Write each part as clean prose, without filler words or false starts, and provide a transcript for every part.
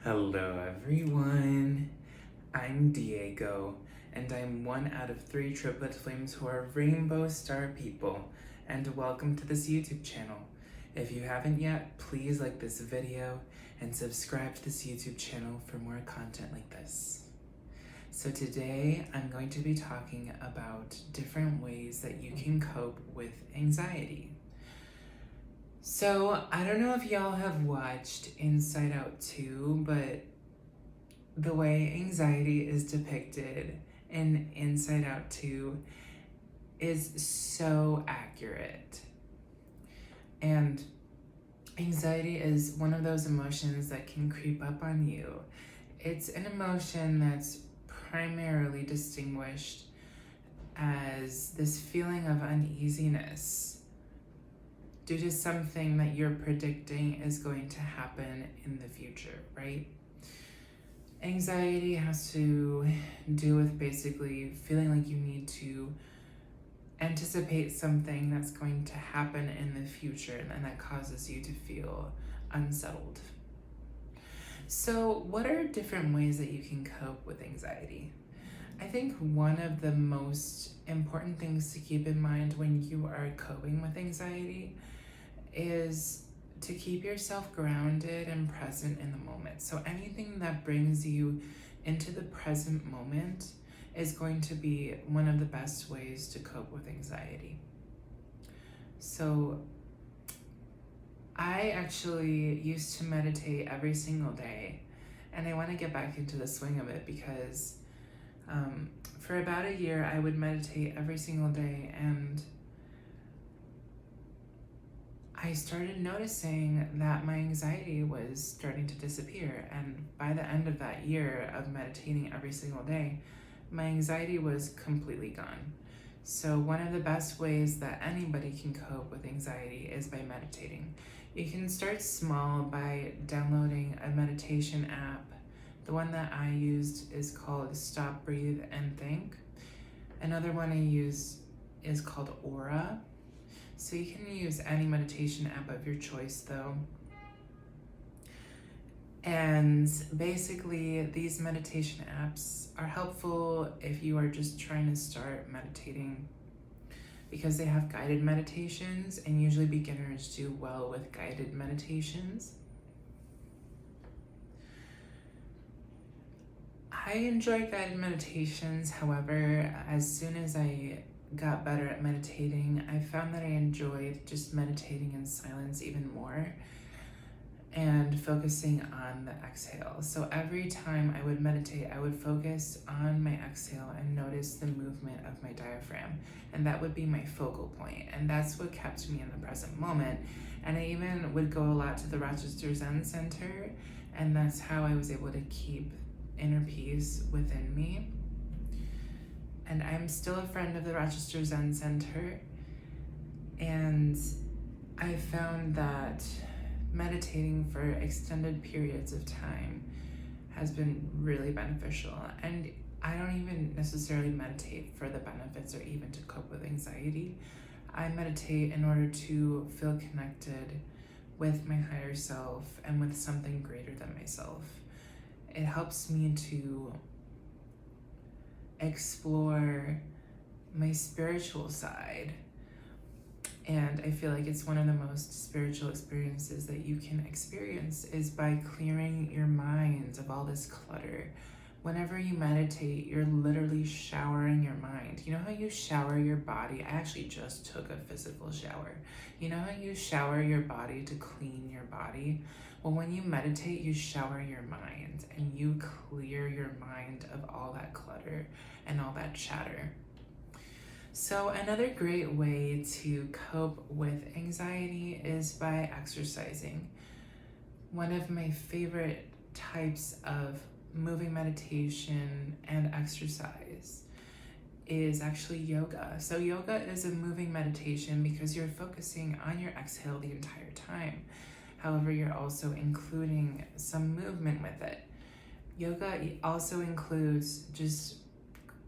Hello everyone, I'm Diego, and I'm one out of 3 triplet flames who are rainbow star people, and welcome to this YouTube channel. If you haven't yet, please like this video and subscribe to this YouTube channel for more content like this. So today I'm going to be talking about different ways that you can cope with anxiety. So, I don't know if y'all have watched Inside Out 2, but the way anxiety is depicted in Inside Out 2 is so accurate. And anxiety is one of those emotions that can creep up on you. It's an emotion that's primarily distinguished as this feeling of uneasiness due to something that you're predicting is going to happen in the future, right? Anxiety has to do with basically feeling like you need to anticipate something that's going to happen in the future, and that causes you to feel unsettled. So, what are different ways that you can cope with anxiety? I think one of the most important things to keep in mind when you are coping with anxiety is to keep yourself grounded and present in the moment. So anything that brings you into the present moment is going to be one of the best ways to cope with anxiety. So I actually used to meditate every single day, and I want to get back into the swing of it because for about a year I would meditate every single day, and I started noticing that my anxiety was starting to disappear, and by the end of that year of meditating every single day, my anxiety was completely gone. So one of the best ways that anybody can cope with anxiety is by meditating. You can start small by downloading a meditation app. The one that I used is called Stop, Breathe, and Think. Another one I use is called Aura. So you can use any meditation app of your choice though. And basically these meditation apps are helpful if you are just trying to start meditating, because they have guided meditations, and usually beginners do well with guided meditations. I enjoy guided meditations, however, as soon as I got better at meditating, I found that I enjoyed just meditating in silence even more and focusing on the exhale. So every time I would meditate, I would focus on my exhale and notice the movement of my diaphragm, and that would be my focal point, and that's what kept me in the present moment. And I even would go a lot to the Rochester Zen Center, and that's how I was able to keep inner peace within me. And I'm still a friend of the Rochester Zen Center, and I found that meditating for extended periods of time has been really beneficial. And I don't even necessarily meditate for the benefits or even to cope with anxiety. I meditate in order to feel connected with my higher self and with something greater than myself. It helps me to explore my spiritual side, and I feel like it's one of the most spiritual experiences that you can experience is by clearing your mind of all this clutter. Whenever you meditate, you're literally showering your mind. You know how you shower your body? I actually just took a physical shower. You know how you shower your body to clean your body? Well, when you meditate, you shower your mind and you clear your mind of all that clutter and all that chatter. So another great way to cope with anxiety is by exercising. One of my favorite types of moving meditation and exercise is actually yoga. So yoga is a moving meditation because you're focusing on your exhale the entire time. However, you're also including some movement with it. Yoga also includes just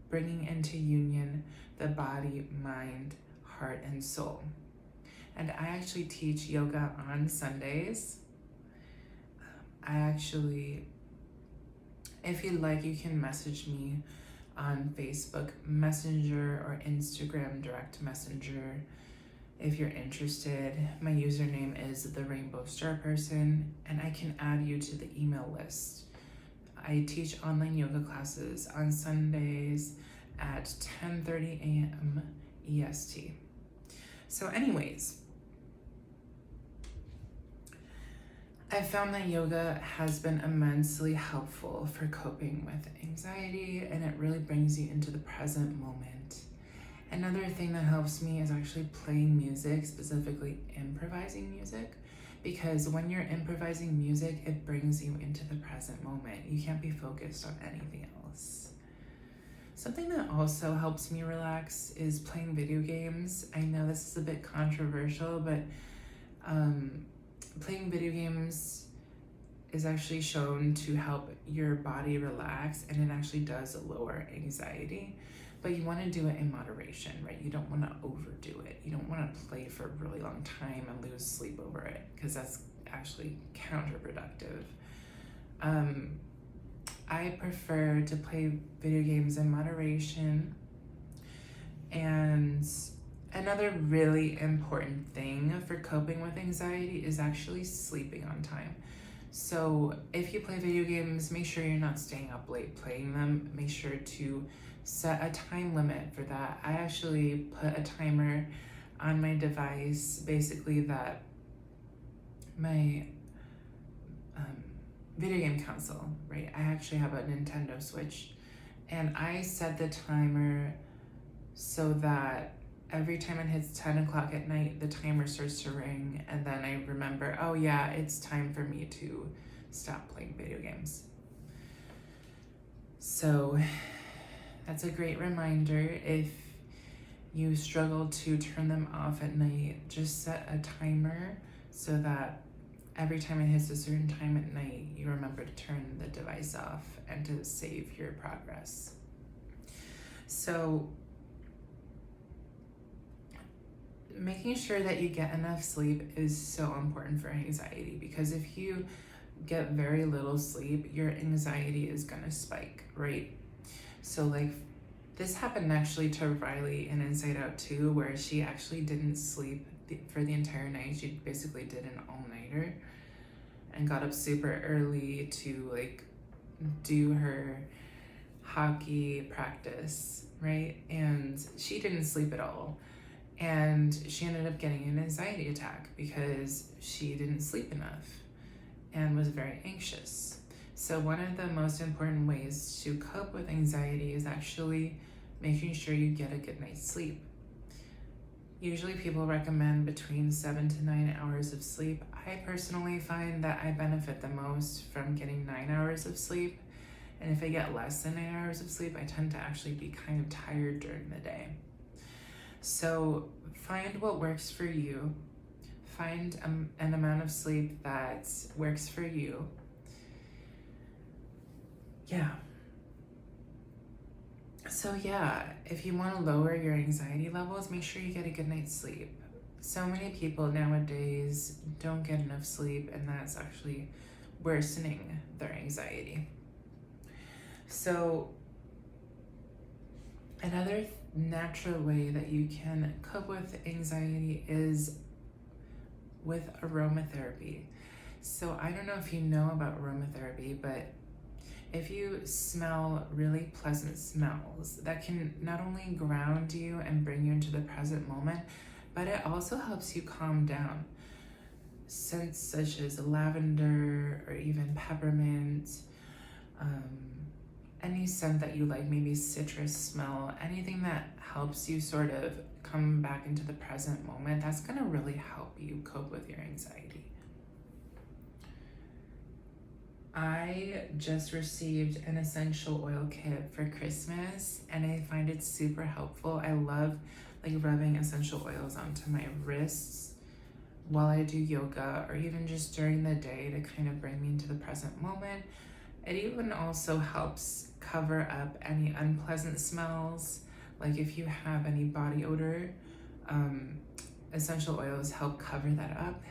bringing into union the body, mind, heart, and soul. And I actually teach yoga on Sundays. I actually If you'd like, you can message me on Facebook Messenger or Instagram Direct Messenger if you're interested. My username is the Rainbow Star Person, and I can add you to the email list. I teach online yoga classes on Sundays at 10:30 a.m. EST. So anyways, I found that yoga has been immensely helpful for coping with anxiety, and it really brings you into the present moment. Another thing that helps me is actually playing music, specifically improvising music, because when you're improvising music, it brings you into the present moment. You can't be focused on anything else. Something that also helps me relax is playing video games. I know this is a bit controversial, but playing video games is actually shown to help your body relax, and it actually does lower anxiety. But you want to do it in moderation, right? You don't want to overdo it. You don't want to play for a really long time and lose sleep over it, because that's actually counterproductive. I prefer to play video games in moderation. And another really important thing for coping with anxiety is actually sleeping on time. So if you play video games, make sure you're not staying up late playing them. Make sure to set a time limit for that. I actually put a timer on my device, basically that my video game console, right? I actually have a Nintendo Switch, and I set the timer so that every time it hits 10 o'clock at night, the timer starts to ring, and then I remember, oh yeah, it's time for me to stop playing video games. So that's a great reminder. If you struggle to turn them off at night, just set a timer so that every time it hits a certain time at night, you remember to turn the device off and to save your progress. So making sure that you get enough sleep is so important for anxiety, because if you get very little sleep, your anxiety is gonna spike, right? So like, this happened actually to Riley in Inside Out 2, where she actually didn't sleep for the entire night. She basically did an all-nighter and got up super early to like do her hockey practice, right? And she didn't sleep at all. And she ended up getting an anxiety attack because she didn't sleep enough and was very anxious. So one of the most important ways to cope with anxiety is actually making sure you get a good night's sleep. Usually people recommend between 7 to 9 hours of sleep. I personally find that I benefit the most from getting 9 hours of sleep. And if I get less than 9 hours of sleep, I tend to actually be kind of tired during the day. So find what works for you. Find an amount of sleep that works for you. Yeah. So yeah, if you want to lower your anxiety levels, make sure you get a good night's sleep. So many people nowadays don't get enough sleep, and that's actually worsening their anxiety. So another natural way that you can cope with anxiety is with aromatherapy. So I don't know if you know about aromatherapy, but if you smell really pleasant smells, that can not only ground you and bring you into the present moment, but it also helps you calm down. Scents such as lavender or even peppermint, any scent that you like, maybe citrus smell, anything that helps you sort of come back into the present moment, that's gonna really help you cope with your anxiety. I just received an essential oil kit for Christmas, and I find it super helpful. I love like rubbing essential oils onto my wrists while I do yoga, or even just during the day to kind of bring me into the present moment. It even also helps cover up any unpleasant smells. Like if you have any body odor, essential oils help cover that up.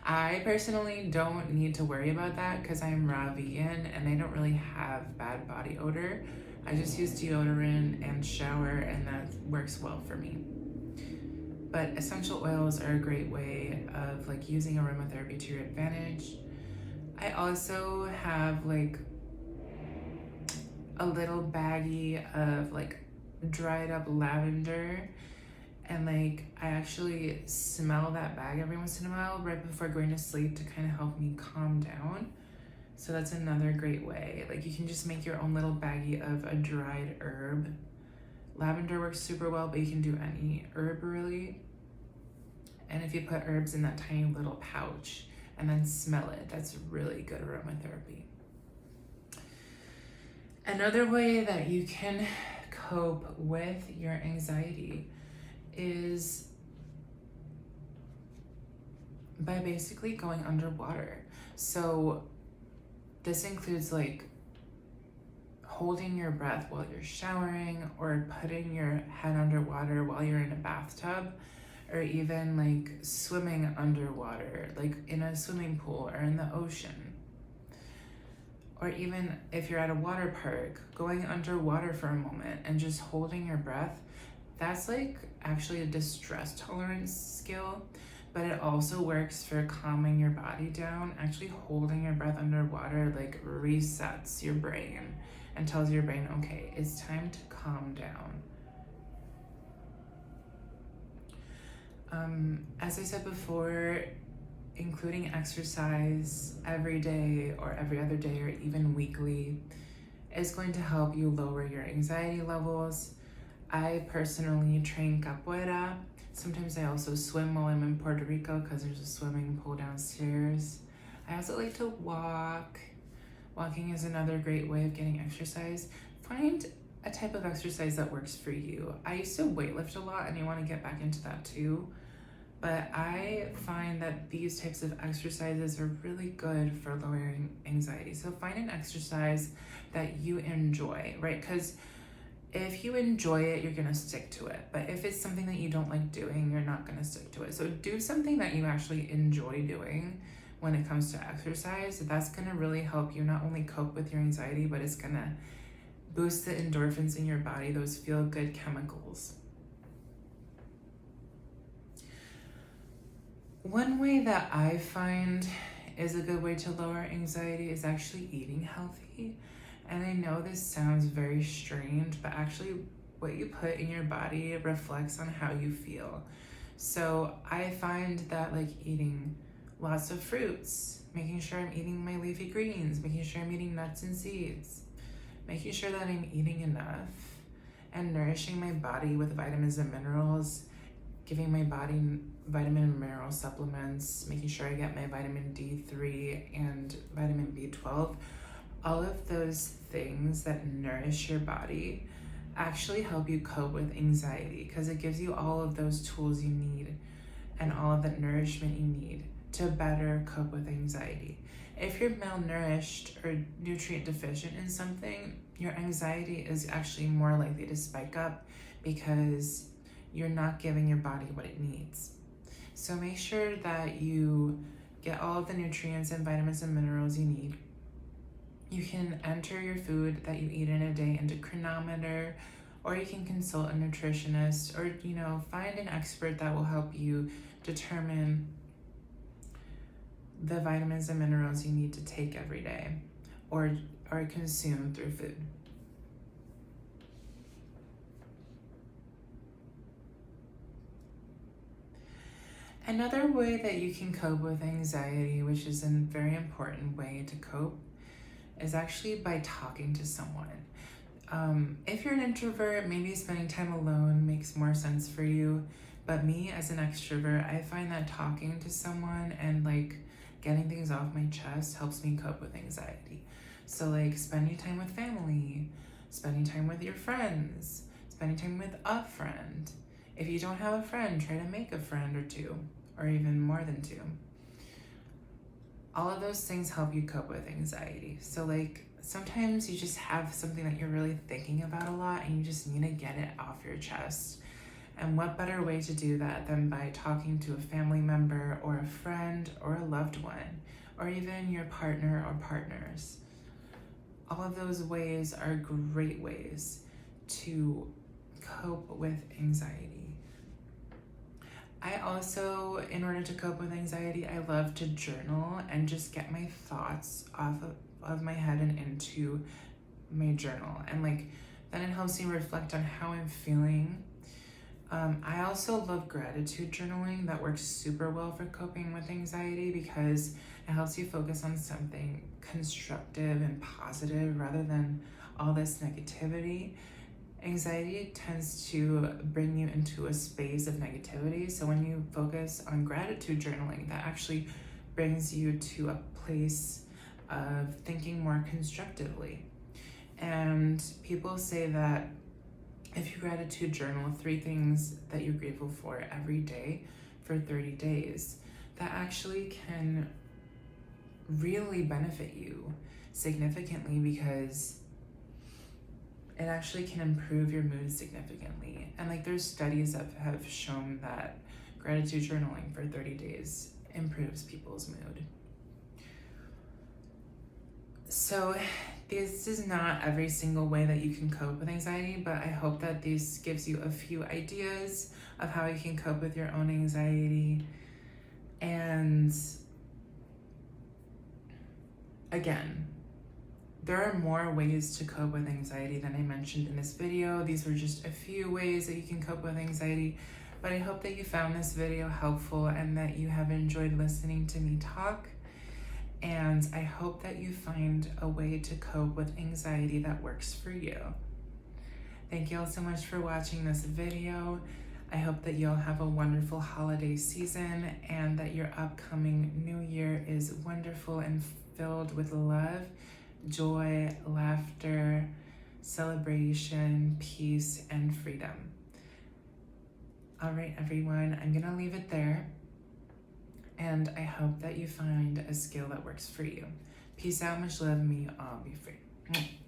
I personally don't need to worry about that because I'm raw vegan and I don't really have bad body odor. I just use deodorant and shower, and that works well for me. But essential oils are a great way of like using aromatherapy to your advantage. I also have like a little baggie of like dried up lavender, and like I actually smell that bag every once in a while right before going to sleep to kind of help me calm down. So that's another great way. Like you can just make your own little baggie of a dried herb. Lavender works super well, but you can do any herb really. And if you put herbs in that tiny little pouch and then smell it, that's really good aromatherapy. Another way that you can cope with your anxiety is by basically going underwater. So this includes like holding your breath while you're showering, or putting your head underwater while you're in a bathtub, or even like swimming underwater, like in a swimming pool or in the ocean. Or even if you're at a water park, going underwater for a moment and just holding your breath. That's like actually a distress tolerance skill, but it also works for calming your body down. Actually holding your breath underwater like resets your brain and tells your brain, okay, it's time to calm down. As I said before, including exercise every day or every other day or even weekly is going to help you lower your anxiety levels. I personally train capoeira. Sometimes I also swim while I'm in Puerto Rico because there's a swimming pool downstairs. I also like to walk. Walking is another great way of getting exercise. Find a type of exercise that works for you. I used to weightlift a lot and I want to get back into that too. But I find that these types of exercises are really good for lowering anxiety. So find an exercise that you enjoy, right? Because if you enjoy it, you're gonna stick to it. But if it's something that you don't like doing, you're not gonna stick to it. So do something that you actually enjoy doing when it comes to exercise. That's gonna really help you not only cope with your anxiety, but it's gonna boost the endorphins in your body, those feel-good chemicals. One way that I find is a good way to lower anxiety is actually eating healthy. And I know this sounds very strange, but actually what you put in your body reflects on how you feel. So I find that like eating lots of fruits, making sure I'm eating my leafy greens, making sure I'm eating nuts and seeds, making sure that I'm eating enough, and nourishing my body with vitamins and minerals, giving my body vitamin and mineral supplements, making sure I get my vitamin D3 and vitamin B12. All of those things that nourish your body actually help you cope with anxiety because it gives you all of those tools you need and all of that nourishment you need to better cope with anxiety. If you're malnourished or nutrient deficient in something, your anxiety is actually more likely to spike up because you're not giving your body what it needs. So make sure that you get all of the nutrients and vitamins and minerals you need. You can enter your food that you eat in a day into Chronometer, or you can consult a nutritionist, or find an expert that will help you determine the vitamins and minerals you need to take every day or consume through food. Another way that you can cope with anxiety, which is a very important way to cope, is actually by talking to someone. If you're an introvert, maybe spending time alone makes more sense for you. But me as an extrovert, I find that talking to someone and like getting things off my chest helps me cope with anxiety. So like spending time with family, spending time with your friends, spending time with a friend. If you don't have a friend, try to make a friend or two, or even more than two. All of those things help you cope with anxiety. So like sometimes you just have something that you're really thinking about a lot and you just need to get it off your chest. And what better way to do that than by talking to a family member or a friend or a loved one, or even your partner or partners. All of those ways are great ways to cope with anxiety. I also, in order to cope with anxiety, I love to journal and just get my thoughts off of my head and into my journal. And then it helps me reflect on how I'm feeling. I also love gratitude journaling. That works super well for coping with anxiety because it helps you focus on something constructive and positive rather than all this negativity. Anxiety tends to bring you into a space of negativity. So when you focus on gratitude journaling, that actually brings you to a place of thinking more constructively. And people say that if you gratitude journal 3 things that you're grateful for every day for 30 days, that actually can really benefit you significantly because it actually can improve your mood significantly. And there's studies that have shown that gratitude journaling for 30 days improves people's mood. So this is not every single way that you can cope with anxiety, but I hope that this gives you a few ideas of how you can cope with your own anxiety. And again, there are more ways to cope with anxiety than I mentioned in this video. These were just a few ways that you can cope with anxiety, but I hope that you found this video helpful and that you have enjoyed listening to me talk. And I hope that you find a way to cope with anxiety that works for you. Thank you all so much for watching this video. I hope that you'll have a wonderful holiday season and that your upcoming new year is wonderful and filled with love, joy, laughter, celebration, peace, and freedom. All right, everyone, I'm gonna leave it there. And I hope that you find a skill that works for you. Peace out, much love, may you all be free.